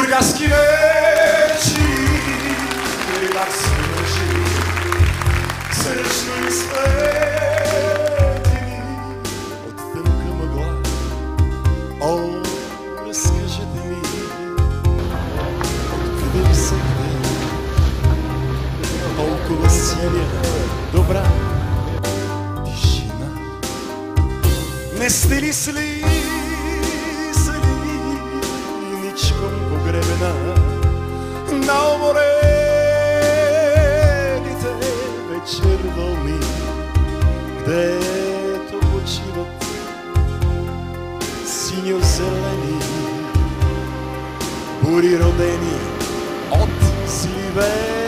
Бургаски вечери, как свежи, срещу светлини от тъмка мъгла. О, разкажете ми, откъде ви всекте толкова синя, добра тишина? Не сте ли слизали ничком погребена на уморените вечер вълни, гдето почиват синьо-зелени бури, родени от сливе?